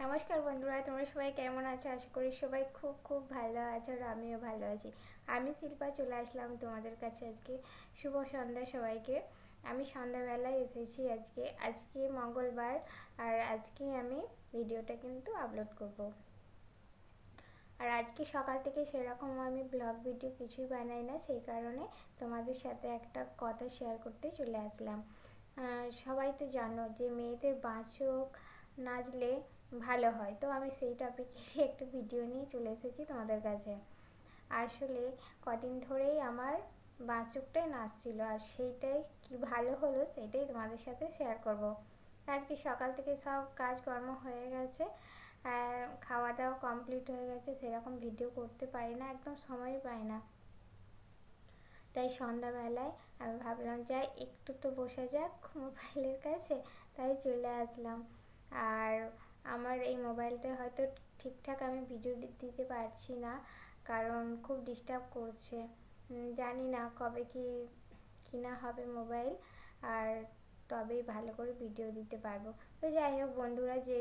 নমস্কার বন্ধুরা, তোমরা সবাই কেমন আছো? আশা করি সবাই খুব খুব ভালো আছো আর আমিও ভালো আছি। আমি শিল্পা চলে আসলাম তোমাদের কাছে আজকে। শুভ সন্ধ্যা সবাইকে। আমি সন্ধ্যাবেলায় এসেছি আজকে মঙ্গলবার। আর আজকে আমি ভিডিওটা কিন্তু আপলোড করব। আর আজকে সকাল থেকে সেরকম আমি ব্লগ ভিডিও কিছুই বানাই না, সেই কারণে তোমাদের সাথে একটা কথা শেয়ার করতে চলে আসলাম। সবাই তো জানো যে মেয়েদের বাঁচক নাচলে ভালো হয়, তো আমি সেই টপিকে একটু ভিডিও নিয়ে চলে এসেছি তোমাদের কাছে। আসলে কদিন ধরেই আমার বাঁচকটাই নাচছিল, আর সেইটাই কি ভালো হলো সেইটাই তোমাদের সাথে শেয়ার করব। আজকে সকাল থেকে সব কাজকর্ম হয়ে গেছে, খাওয়া দাওয়া কমপ্লিট হয়ে গেছে, সেরকম ভিডিও করতে পারি না, একদম সময় পাই না। তাই সন্ধ্যাবেলায় আমি ভাবলাম যাই একটু তো বসে যাক মোবাইলের কাছে, তাই চলে আসলাম। আর আমার এই মোবাইলটা হয়তো ঠিকঠাক আমি ভিডিও দিতে পারছি না, কারণ খুব ডিস্টার্ব করছে। জানি না কবে কি কিনা হবে মোবাইল, আর তবেই ভালো করে ভিডিও দিতে পারবো। তো যাই হোক বন্ধুরা, যে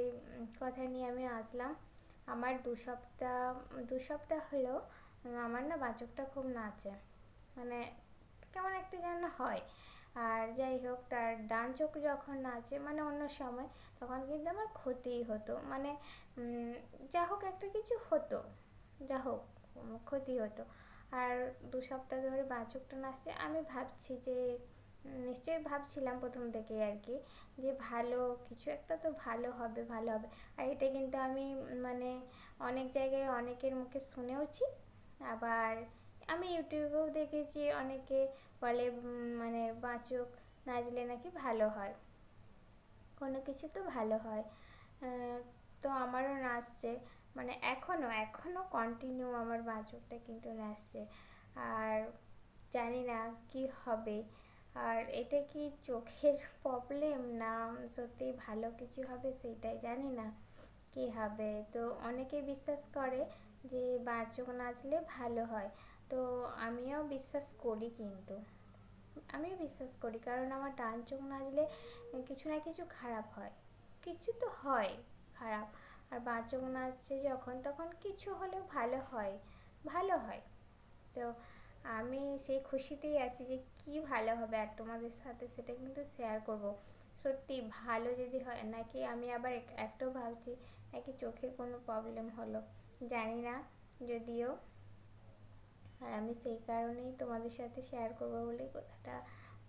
কথা নিয়ে আমি আসলাম, আমার দু সপ্তাহ হলো আমার না বাঁচকটা খুব নাচে, মানে কেমন একটা যেন হয়। আর যাই হোক, তার ডান চোখ যখন নাচে মানে অন্য সময়, তখন কিন্তু আমার ক্ষতিই হতো, মানে যা হোক একটা কিছু হতো, যা হোক ক্ষতি হতো। আর 2 সপ্তাহ ধরে বাঁচকটা নাচছে, আমি ভাবছি যে নিশ্চয়ই ভাবছিলাম প্রথম থেকেই আর কি, যে ভালো কিছু একটা তো ভালো হবে ভালো হবে। আর এটা কিন্তু আমি মানে অনেক জায়গায় অনেকের মুখে শুনেওছি, আবার আমি ইউটিউবেও দেখেছি অনেকে বলে মানে বাঁচক নাচলে নাকি ভালো হয়, কোনো কিছু তো ভালো হয়। তো আমারও নাচছে, মানে এখনও কন্টিনিউ আমার বাঁচকটা কিন্তু নাচছে। আর জানি না কি হবে, আর এটা কি চোখের প্রবলেম না সত্যি ভালো কিছু হবে সেটাই জানি না কি হবে। তো অনেকে বিশ্বাস করে যে বাঁচক নাচলে ভালো হয়, তো আমিও বিশ্বাস করি, কারণ আমার ডান চোখ নাচলে কিছু না কিছু খারাপ হয়, কিছু তো হয় খারাপ। আর বাঁ চোখ নাচছে যখন, তখন কিছু হলেও ভালো হয়। তো আমি সেই খুশিতেই আছি যে কি ভালো হবে, আর তোমাদের সাথে সেটা কিন্তু শেয়ার করব। সত্যি ভালো যদি হয় নাকি, আমি আবার একটাও ভাবছি নাকি চোখের কোনো প্রবলেম হলো, জানি না যদিও। আর আমি সেই কারণেই তোমাদের সাথে শেয়ার করবো বলেই কথাটা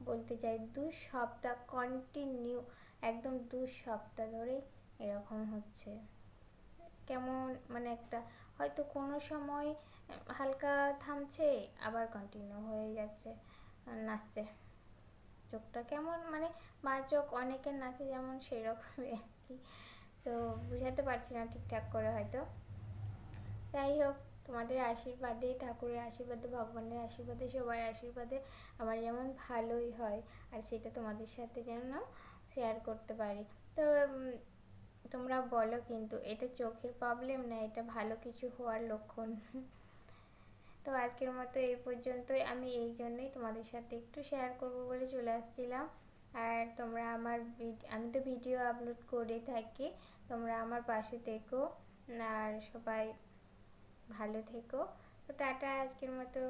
বলতে চাই। 2 সপ্তাহ কন্টিনিউ, একদম 2 সপ্তাহ ধরেই এরকম হচ্ছে। কেমন মানে একটা হয়তো কোনো সময় হালকা থামছে, আবার কন্টিনিউ হয়ে যাচ্ছে, নাচছে। চোখটা কেমন মানে বাঁ চোখ অনেকের নাচে যেমন সেই রকমই আর কি, তো বুঝাতে পারছি না ঠিকঠাক করে হয়তো। যাই হোক, তোমাদের আশীর্বাদে, ঠাকুরের আশীর্বাদে, ভগবানের আশীর্বাদে, সবার আশীর্বাদে আমার যেমন ভালোই হয়, আর সেটা তোমাদের সাথে যেন শেয়ার করতে পারি। তো তোমরা বলো কিন্তু এটা চোখের প্রবলেম না এটা ভালো কিছু হওয়ার লক্ষণ? তো আজকের মতো এই পর্যন্তই, আমি এই জন্যই তোমাদের সাথে একটু শেয়ার করব বলে চলে আসছিলাম। আর তোমরা আমি তো ভিডিও আপলোড করে থাকি, তোমরা আমার পাশে থেকো, আর সবাই ভালো থেকো। তো টাটা আজকের মতো।